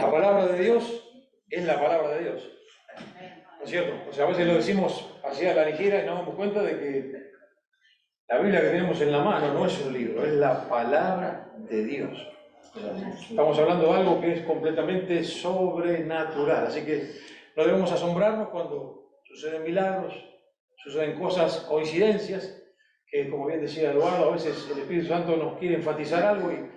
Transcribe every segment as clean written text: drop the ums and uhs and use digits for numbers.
La palabra de Dios es la palabra de Dios, ¿no es cierto? O sea, a veces lo decimos así a la ligera y nos damos cuenta de que la Biblia que tenemos en la mano no es un libro, es la palabra de Dios. Estamos hablando de algo que es completamente sobrenatural, así que no debemos asombrarnos cuando suceden milagros, suceden cosas, coincidencias, que como bien decía Eduardo, a veces el Espíritu Santo nos quiere enfatizar algo y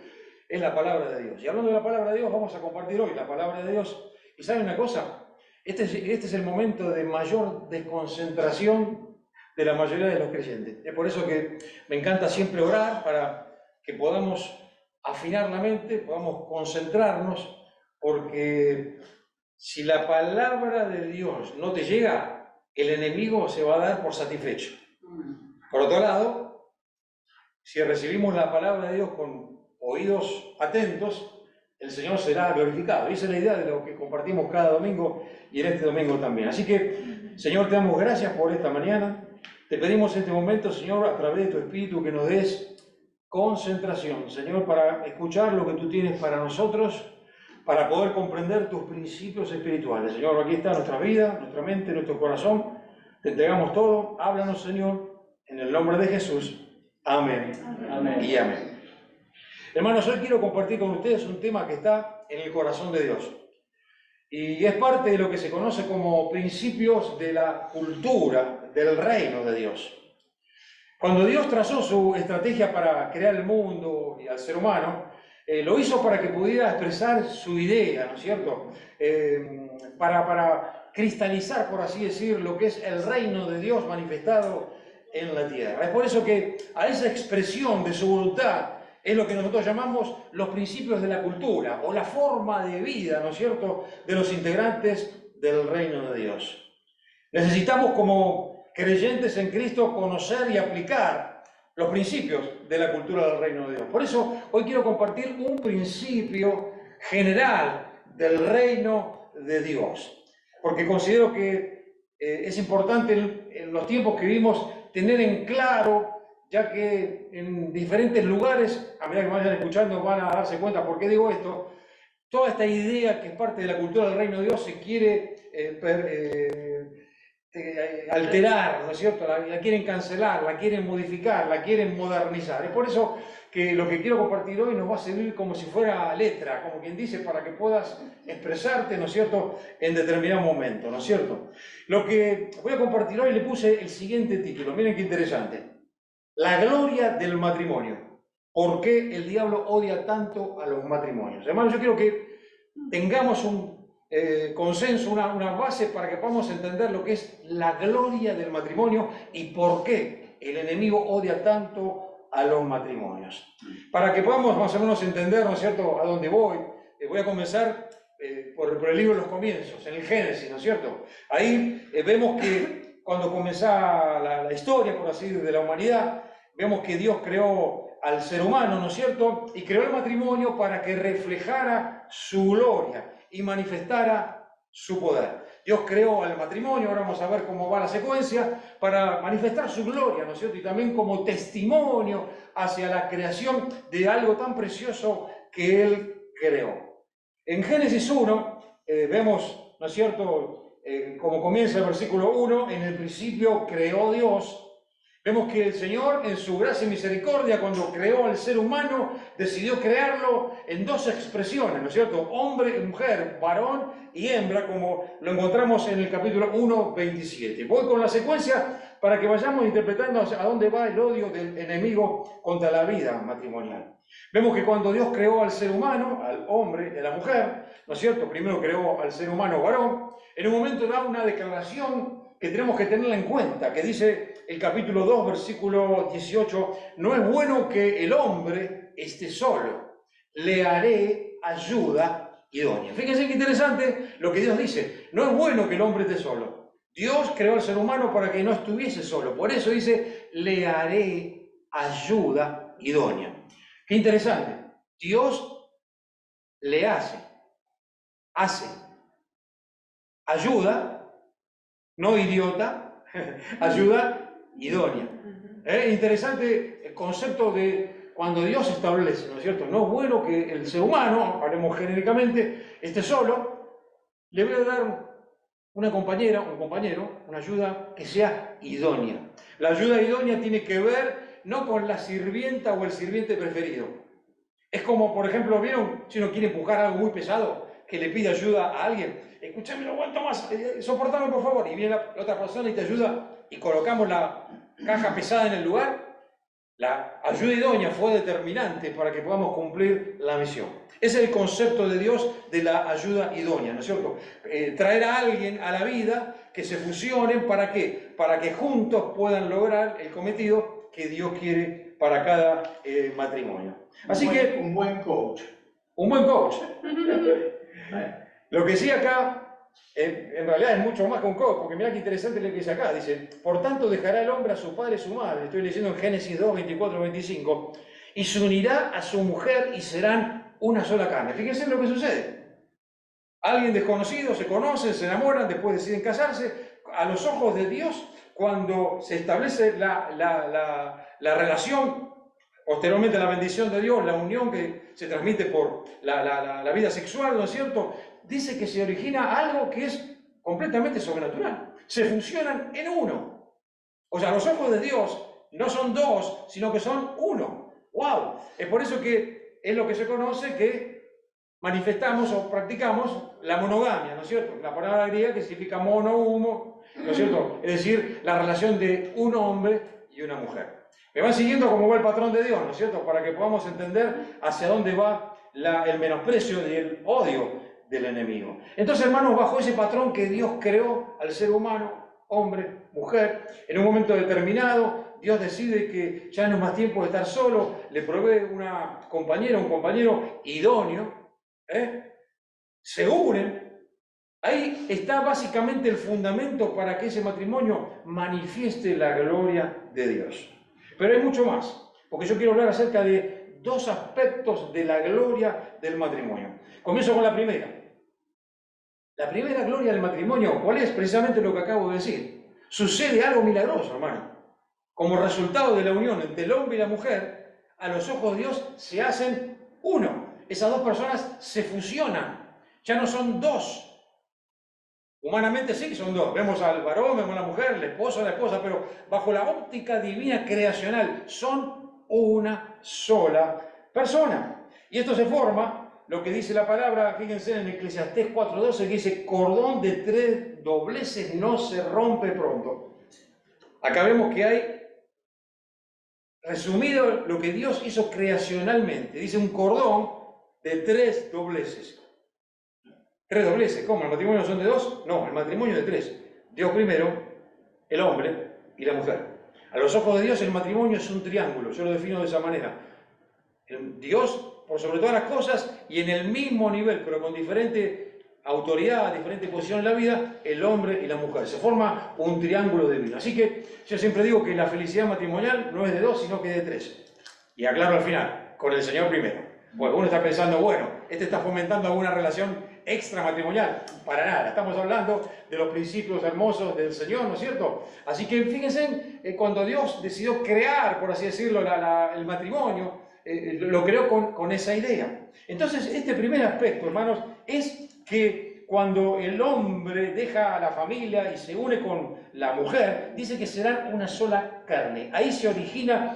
es la palabra de Dios. Y hablando de la palabra de Dios, vamos a compartir hoy la palabra de Dios. ¿Y saben una cosa? Este es el momento de mayor desconcentración de la mayoría de los creyentes. Es por eso que me encanta siempre orar para que podamos afinar la mente, podamos concentrarnos, porque si la palabra de Dios no te llega, el enemigo se va a dar por satisfecho. Por otro lado, si recibimos la palabra de Dios con oídos atentos, el Señor será glorificado. Y esa es la idea de lo que compartimos cada domingo y en este domingo también. Así que, Señor, te damos gracias por esta mañana. Te pedimos en este momento, Señor, a través de tu Espíritu, que nos des concentración, Señor, para escuchar lo que tú tienes para nosotros, para poder comprender tus principios espirituales. Señor, aquí está nuestra vida, nuestra mente, nuestro corazón. Te entregamos todo. Háblanos, Señor, en el nombre de Jesús. Amén. Amén. Y amén. Hermanos, hoy quiero compartir con ustedes un tema que está en el corazón de Dios. Y es parte de lo que se conoce como principios de la cultura del reino de Dios. Cuando Dios trazó su estrategia para crear el mundo y al ser humano, lo hizo para que pudiera expresar su idea, ¿no es cierto? Para cristalizar, por así decir, lo que es el reino de Dios manifestado en la tierra. Es por eso que a esa expresión de su voluntad es lo que nosotros llamamos los principios de la cultura o la forma de vida, ¿no es cierto?, de los integrantes del reino de Dios. Necesitamos, como creyentes en Cristo, conocer y aplicar los principios de la cultura del reino de Dios. Por eso hoy quiero compartir un principio general del reino de Dios, porque considero que es importante en los tiempos que vivimos tener en claro, ya que en diferentes lugares, a medida que vayan escuchando van a darse cuenta por qué digo esto, toda esta idea que es parte de la cultura del reino de Dios se quiere alterar, ¿no es cierto? La quieren cancelar, la quieren modificar, la quieren modernizar. Es por eso que lo que quiero compartir hoy nos va a servir como si fuera letra, como quien dice, para que puedas expresarte, ¿no es cierto?, en determinado momento, ¿no es cierto? Lo que voy a compartir hoy le puse el siguiente título, miren qué interesante. La gloria del matrimonio. ¿Por qué el diablo odia tanto a los matrimonios? Hermanos, yo quiero que tengamos un consenso, una base para que podamos entender lo que es la gloria del matrimonio y por qué el enemigo odia tanto a los matrimonios. Para que podamos más o menos entender, ¿no es cierto?, a dónde voy. Voy a comenzar por el libro de los comienzos, en el Génesis, ¿no es cierto? Ahí vemos que cuando comenzaba la historia, por así decirlo, de la humanidad, vemos que Dios creó al ser humano, ¿no es cierto?, y creó el matrimonio para que reflejara su gloria y manifestara su poder. Dios creó al matrimonio, ahora vamos a ver cómo va la secuencia, para manifestar su gloria, ¿no es cierto?, y también como testimonio hacia la creación de algo tan precioso que Él creó. En Génesis 1 vemos, ¿no es cierto?, como comienza el versículo 1, en el principio creó Dios. Vemos que el Señor, en su gracia y misericordia, cuando creó al ser humano, decidió crearlo en dos expresiones, ¿no es cierto? Hombre y mujer, varón y hembra, como lo encontramos en el capítulo 1, 27. Voy con la secuencia para que vayamos interpretando a dónde va el odio del enemigo contra la vida matrimonial. Vemos que cuando Dios creó al ser humano, al hombre y a la mujer, ¿no es cierto? Primero creó al ser humano varón, en un momento da una declaración que tenemos que tenerla en cuenta, que dice el capítulo 2, versículo 18, no es bueno que el hombre esté solo, le haré ayuda idónea. Fíjense qué interesante lo que Dios dice, no es bueno que el hombre esté solo. Dios creó al ser humano para que no estuviese solo, por eso dice, le haré ayuda idónea. Qué interesante, Dios le hace ayuda, no idiota, ayuda idónea. Interesante el concepto de cuando Dios establece, ¿no es cierto? No es bueno que el ser humano, hablemos genéricamente, esté solo. Le voy a dar una compañera, un compañero, una ayuda que sea idónea. La ayuda idónea tiene que ver no con la sirvienta o el sirviente preferido. Es como, por ejemplo, ¿vieron? Si uno quiere empujar algo muy pesado, que le pide ayuda a alguien. Escúchame, lo aguanto más, soportame por favor. Y viene la otra persona y te ayuda y colocamos la caja pesada en el lugar. La ayuda idónea fue determinante para que podamos cumplir la misión. Ese es el concepto de Dios de la ayuda idónea, ¿no es cierto? Traer a alguien a la vida que se fusionen, ¿para qué? Para que juntos puedan lograr el cometido que Dios quiere para cada matrimonio. Así que un buen coach. Un buen coach. Lo que sí acá, en realidad es mucho más que un coach, porque mirá qué interesante lo que dice acá. Dice, por tanto dejará el hombre a su padre y su madre. Estoy leyendo en Génesis 2, 24, 25. Y se unirá a su mujer y serán una sola carne. Fíjense lo que sucede. Alguien desconocido, se conocen, se enamoran, después deciden casarse. A los ojos de Dios, cuando se establece la relación, posteriormente la bendición de Dios, la unión que se transmite por la vida sexual, ¿no es cierto? Dice que se origina algo que es completamente sobrenatural. Se fusionan en uno. O sea, a los ojos de Dios no son dos, sino que son uno. ¡Wow! Es por eso que es lo que se conoce que manifestamos o practicamos la monogamia, ¿no es cierto? La palabra griega que significa mono, humo, ¿no es cierto? Es decir, la relación de un hombre y una mujer. Me van siguiendo cómo va el patrón de Dios, ¿no es cierto? Para que podamos entender hacia dónde va el menosprecio y el odio del enemigo. Entonces, hermanos, bajo ese patrón que Dios creó al ser humano, hombre, mujer, en un momento determinado, Dios decide que ya no es más tiempo de estar solo, le provee una compañera, un compañero idóneo, se unen. Ahí está básicamente el fundamento para que ese matrimonio manifieste la gloria de Dios. Pero hay mucho más, porque yo quiero hablar acerca de dos aspectos de la gloria del matrimonio. Comienzo con la primera. La primera gloria del matrimonio, ¿cuál es? Precisamente lo que acabo de decir. Sucede algo milagroso, hermano. Como resultado de la unión entre el hombre y la mujer, a los ojos de Dios se hacen uno. Esas dos personas se fusionan. Ya no son dos. Humanamente sí que son dos. Vemos al varón, vemos a la mujer, el esposo, la esposa, pero bajo la óptica divina creacional son una sola persona. Y esto se forma, lo que dice la palabra, fíjense en Eclesiastés 4:12, que dice, cordón de 3 dobleces no se rompe pronto. Acá vemos que hay resumido lo que Dios hizo creacionalmente. Dice un cordón de 3 dobleces. 3 dobleces, ¿cómo? ¿El matrimonio son de 2? No, el matrimonio de 3. Dios primero, el hombre y la mujer. A los ojos de Dios el matrimonio es un triángulo, yo lo defino de esa manera. Dios, por sobre todas las cosas, y en el mismo nivel, pero con diferente autoridad, diferente posición en la vida, el hombre y la mujer. Se forma un triángulo divino. Así que yo siempre digo que la felicidad matrimonial no es de 2, sino que de 3. Y aclaro al final, con el Señor primero. Bueno, uno está pensando, bueno, este está fomentando alguna relación extramatrimonial. Para nada, estamos hablando de los principios hermosos del Señor, ¿no es cierto? Así que fíjense, cuando Dios decidió crear, por así decirlo, el matrimonio, lo creó con esa idea. Entonces, este primer aspecto, hermanos, es que cuando el hombre deja a la familia y se une con la mujer, dice que serán una sola carne. Ahí se origina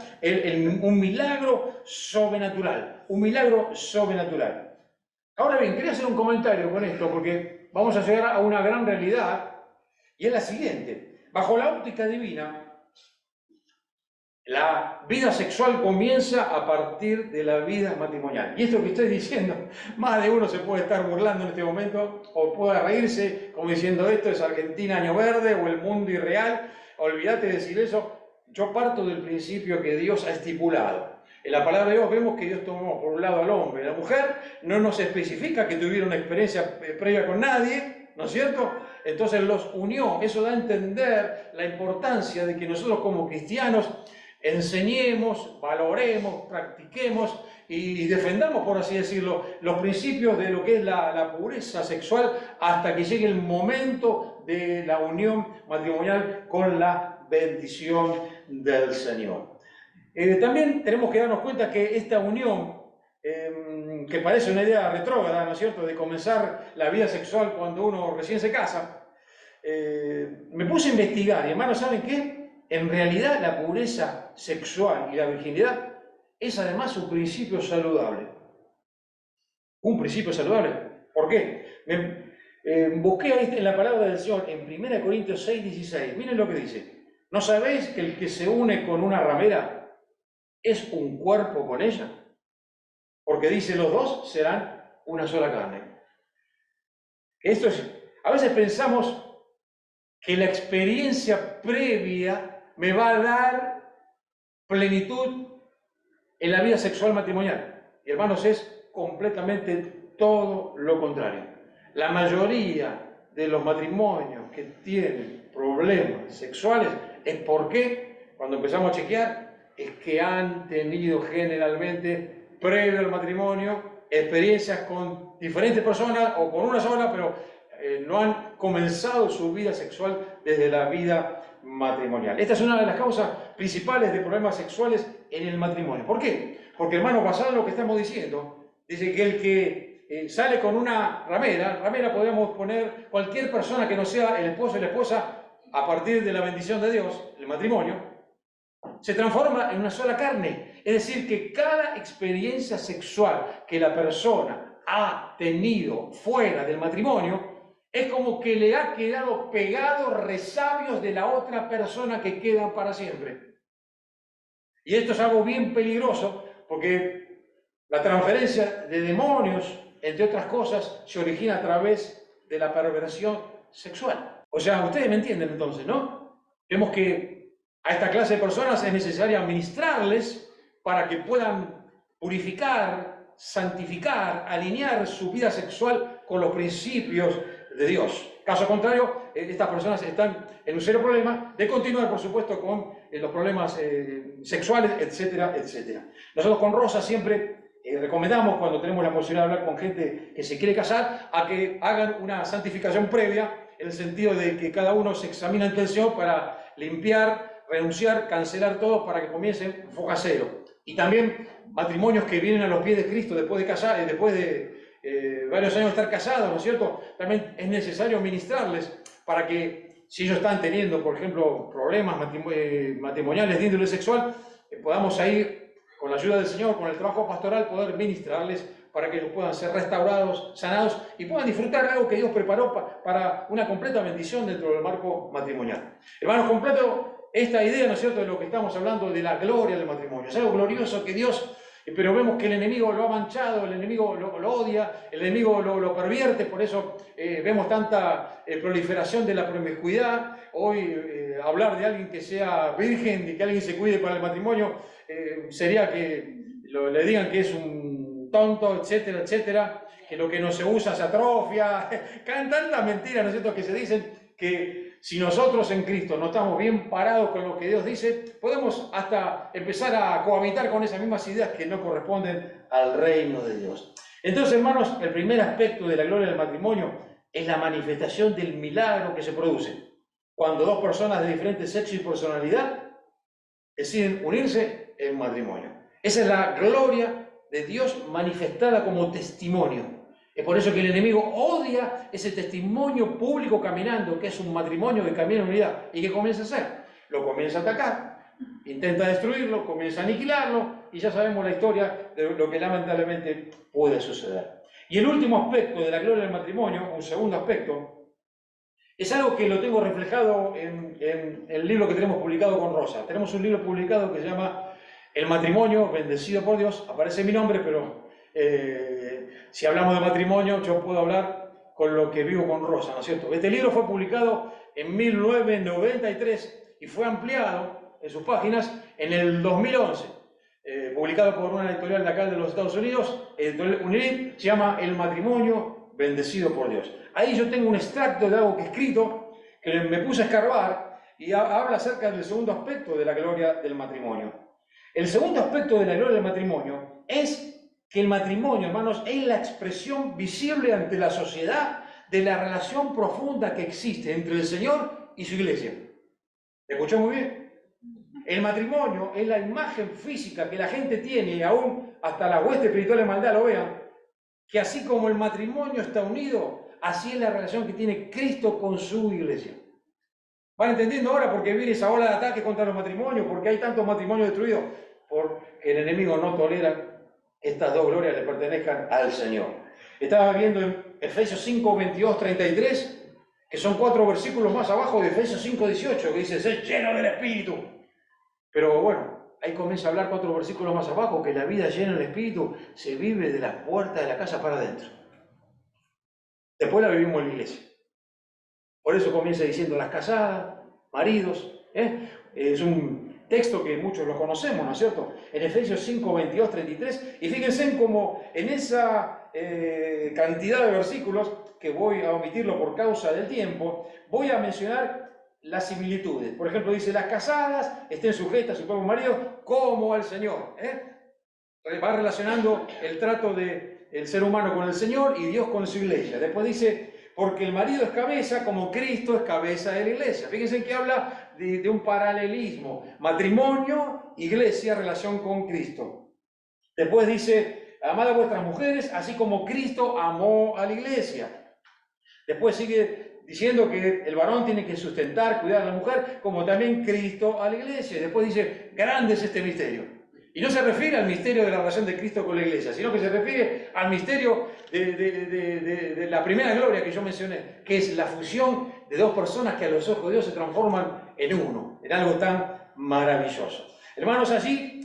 un milagro sobrenatural, un milagro sobrenatural. Ahora bien, quería hacer un comentario con esto, porque vamos a llegar a una gran realidad, y es la siguiente. Bajo la óptica divina, la vida sexual comienza a partir de la vida matrimonial. Y esto que estoy diciendo, más de uno se puede estar burlando en este momento, o puede reírse, como diciendo esto es Argentina año verde, o el mundo irreal. Olvídate de decir eso. Yo parto del principio que Dios ha estipulado. En la palabra de Dios vemos que Dios tomó por un lado al hombre y a la mujer, no nos especifica que tuviera una experiencia previa con nadie, ¿no es cierto? Entonces los unió. Eso da a entender la importancia de que nosotros como cristianos enseñemos, valoremos, practiquemos y defendamos, por así decirlo, los principios de lo que es la pureza sexual hasta que llegue el momento de la unión matrimonial con la bendición del Señor. También tenemos que darnos cuenta que esta unión, que parece una idea retrógrada, ¿no es cierto?, de comenzar la vida sexual cuando uno recién se casa, me puse a investigar y hermanos, ¿saben qué? En realidad la pureza sexual y la virginidad es además un principio saludable. Un principio saludable. ¿Por qué? Busqué ahí en la palabra del Señor en 1 Corintios 6:16. Miren lo que dice. ¿No sabéis que el que se une con una ramera es un cuerpo con ella? Porque dice, los dos serán una sola carne. Esto es, a veces pensamos que la experiencia previa me va a dar plenitud en la vida sexual matrimonial. Y hermanos, es completamente todo lo contrario. La mayoría de los matrimonios que tienen problemas sexuales es porque, cuando empezamos a chequear, es que han tenido generalmente, previo al matrimonio, experiencias con diferentes personas o con una sola, pero no han comenzado su vida sexual desde la vida matrimonial. Esta es una de las causas principales de problemas sexuales en el matrimonio. ¿Por qué? Porque, hermano, basado en lo que estamos diciendo, dice que el que sale con una ramera podemos poner cualquier persona que no sea el esposo y la esposa, a partir de la bendición de Dios, el matrimonio, se transforma en una sola carne. Es decir, que cada experiencia sexual que la persona ha tenido fuera del matrimonio es como que le ha quedado pegado resabios de la otra persona que quedan para siempre. Y esto es algo bien peligroso porque la transferencia de demonios, entre otras cosas, se origina a través de la perversión sexual. O sea, ustedes me entienden entonces, ¿no? Vemos que a esta clase de personas es necesario administrarles para que puedan purificar, santificar, alinear su vida sexual con los principios de Dios. Caso contrario, estas personas están en un serio problema de continuar, por supuesto, con los problemas sexuales, etcétera, etcétera. Nosotros con Rosa siempre recomendamos, cuando tenemos la posibilidad de hablar con gente que se quiere casar, a que hagan una santificación previa, en el sentido de que cada uno se examine ante el Señor para limpiar, renunciar, cancelar todo, para que comiencen foca cero. Y también matrimonios que vienen a los pies de Cristo después de casar, después de varios años de estar casados, ¿no es cierto? También es necesario ministrarles para que, si ellos están teniendo, por ejemplo, problemas matrimoniales de índole sexual, podamos ahí, con la ayuda del Señor, con el trabajo pastoral, poder ministrarles para que ellos puedan ser restaurados, sanados y puedan disfrutar de algo que Dios preparó para una completa bendición dentro del marco matrimonial. Hermanos, completo esta idea, ¿no es cierto?, de lo que estamos hablando, de la gloria del matrimonio. Es algo glorioso que Dios... Pero vemos que el enemigo lo ha manchado, el enemigo lo odia, el enemigo lo pervierte, por eso vemos tanta proliferación de la promiscuidad. Hoy hablar de alguien que sea virgen, de que alguien se cuide para el matrimonio, sería que le digan que es un tonto, etcétera, etcétera, que lo que no se usa se atrofia. Caen tantas mentiras, ¿no es cierto?, que se dicen que si nosotros en Cristo no estamos bien parados con lo que Dios dice, podemos hasta empezar a cohabitar con esas mismas ideas que no corresponden al reino de Dios. Entonces, hermanos, el primer aspecto de la gloria del matrimonio es la manifestación del milagro que se produce cuando dos personas de diferente sexo y personalidad deciden unirse en matrimonio. Esa es la gloria de Dios manifestada como testimonio. Es por eso que el enemigo odia ese testimonio público caminando, que es un matrimonio que camina en unidad. ¿Y qué comienza a hacer? Lo comienza a atacar, intenta destruirlo, comienza a aniquilarlo, y ya sabemos la historia de lo que lamentablemente puede suceder. Y el último aspecto de la gloria del matrimonio, un segundo aspecto, es algo que lo tengo reflejado en el libro que tenemos publicado con Rosa. Tenemos un libro publicado que se llama El matrimonio bendecido por Dios. Aparece mi nombre, pero si hablamos de matrimonio, yo puedo hablar con lo que vivo con Rosa, ¿no es cierto? Este libro fue publicado en 1993 y fue ampliado en sus páginas en el 2011. Publicado por una editorial de acá de los Estados Unidos, editorial Unirid, se llama El matrimonio bendecido por Dios. Ahí yo tengo un extracto de algo que he escrito, que me puse a escarbar, y habla acerca del segundo aspecto de la gloria del matrimonio. El segundo aspecto de la gloria del matrimonio es que el matrimonio, hermanos, es la expresión visible ante la sociedad de la relación profunda que existe entre el Señor y su iglesia. ¿Me escuchó muy bien? El matrimonio es la imagen física que la gente tiene, y aún hasta la hueste espiritual de maldad lo vean, que así como el matrimonio está unido, así es la relación que tiene Cristo con su iglesia. ¿Van entendiendo ahora por qué viene esa ola de ataque contra los matrimonios? ¿Porque hay tantos matrimonios destruidos? Porque el enemigo no tolera que estas dos glorias le pertenezcan al Señor. Estaba viendo en Efesios 5, 22, 33, que son 4 versículos más abajo de Efesios 5, 18, que dice, sé lleno del Espíritu. Pero bueno, ahí comienza a hablar 4 versículos más abajo, que la vida llena del Espíritu se vive de las puertas de la casa para adentro. Después la vivimos en la iglesia. Por eso comienza diciendo las casadas, maridos. Es un texto que muchos lo conocemos, ¿no es cierto? En Efesios 5, 22, 33. Y fíjense cómo en esa cantidad de versículos, que voy a omitirlo por causa del tiempo, voy a mencionar las similitudes. Por ejemplo, dice, las casadas estén sujetas a su propio marido como al Señor. Va relacionando el trato del ser humano con el Señor y Dios con su iglesia. Después dice, porque el marido es cabeza como Cristo es cabeza de la iglesia. Fíjense que habla de un paralelismo. Matrimonio, iglesia, relación con Cristo. Después dice, amad a vuestras mujeres, así como Cristo amó a la iglesia. Después sigue diciendo que el varón tiene que sustentar, cuidar a la mujer, como también Cristo a la iglesia. Y después dice, grande es este misterio. Y no se refiere al misterio de la relación de Cristo con la iglesia, sino que se refiere al misterio de la primera gloria que yo mencioné, que es la fusión de dos personas que a los ojos de Dios se transforman en uno, en algo tan maravilloso. Hermanos, allí,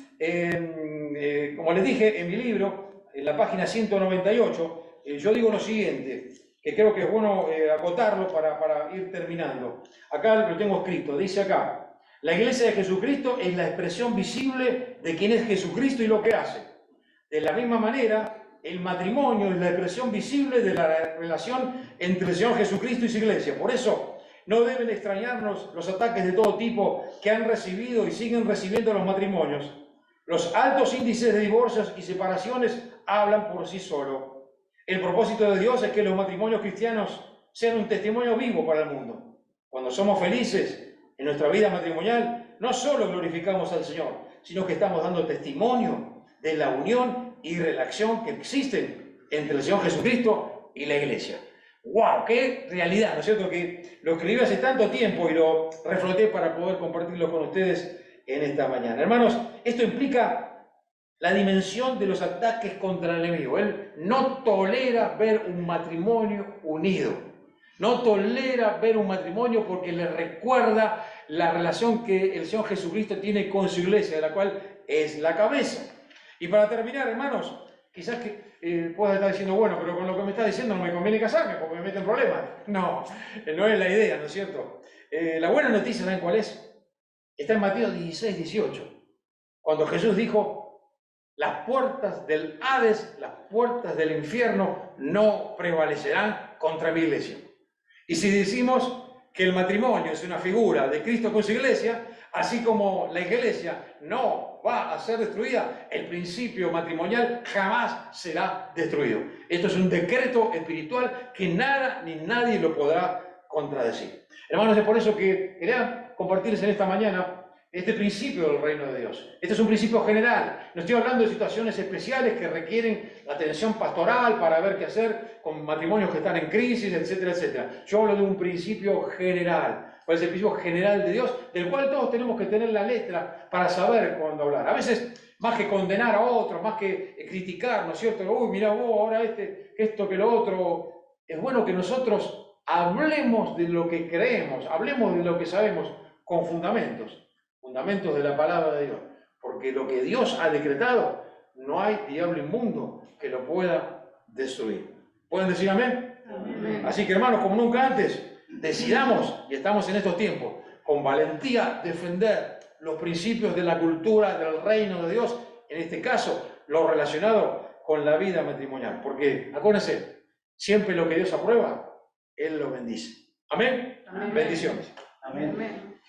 como les dije en mi libro, en la página 198, yo digo lo siguiente, que creo que es bueno acotarlo para ir terminando. Acá lo tengo escrito, dice acá, la iglesia de Jesucristo es la expresión visible de quién es Jesucristo y lo que hace. De la misma manera, el matrimonio es la expresión visible de la relación entre el Señor Jesucristo y su iglesia. Por eso, no deben extrañarnos los ataques de todo tipo que han recibido y siguen recibiendo los matrimonios. Los altos índices de divorcios y separaciones hablan por sí solos. El propósito de Dios es que los matrimonios cristianos sean un testimonio vivo para el mundo. Cuando somos felices en nuestra vida matrimonial, no solo glorificamos al Señor, sino que estamos dando testimonio de la unión y relación que existen entre el Señor Jesucristo y la iglesia. ¡Wow! ¡Qué realidad! ¿No es cierto? Que lo escribí hace tanto tiempo y lo refloté para poder compartirlo con ustedes en esta mañana. Hermanos, esto implica la dimensión de los ataques contra el enemigo. Él no tolera ver un matrimonio unido. No tolera ver un matrimonio porque le recuerda la relación que el Señor Jesucristo tiene con su iglesia, de la cual es la cabeza. Y para terminar, hermanos, quizás que puedas estar diciendo, bueno, pero con lo que me está diciendo no me conviene casarme porque me meten problemas. No, no es la idea, ¿no es cierto? La buena noticia, ¿saben cuál es? Está en Mateo 16, 18, cuando Jesús dijo, las puertas del Hades, las puertas del infierno no prevalecerán contra mi iglesia. Y si decimos que el matrimonio es una figura de Cristo con su iglesia, así como la iglesia no va a ser destruida, el principio matrimonial jamás será destruido. Esto es un decreto espiritual que nada ni nadie lo podrá contradecir. Hermanos, es por eso que quería compartirles en esta mañana este principio del reino de Dios. Este es un principio general. No estoy hablando de situaciones especiales que requieren la atención pastoral para ver qué hacer con matrimonios que están en crisis, etcétera, etcétera. Yo hablo de un principio general. ¿Cuál es el principio general de Dios? Del cual todos tenemos que tener la letra para saber cuándo hablar. A veces, más que condenar a otros, más que criticar, ¿no es cierto? Uy, mirá vos, ahora esto que lo otro. Es bueno que nosotros hablemos de lo que creemos, hablemos de lo que sabemos con fundamentos de la palabra de Dios, porque lo que Dios ha decretado, no hay diablo inmundo que lo pueda destruir. ¿Pueden decir amén? Amén. Así que, hermanos, como nunca antes, decidamos, y estamos en estos tiempos, con valentía defender los principios de la cultura del reino de Dios, en este caso, lo relacionado con la vida matrimonial, porque, acuérdense, siempre lo que Dios aprueba, Él lo bendice. Amén. Amén. Bendiciones. Amén. Amén.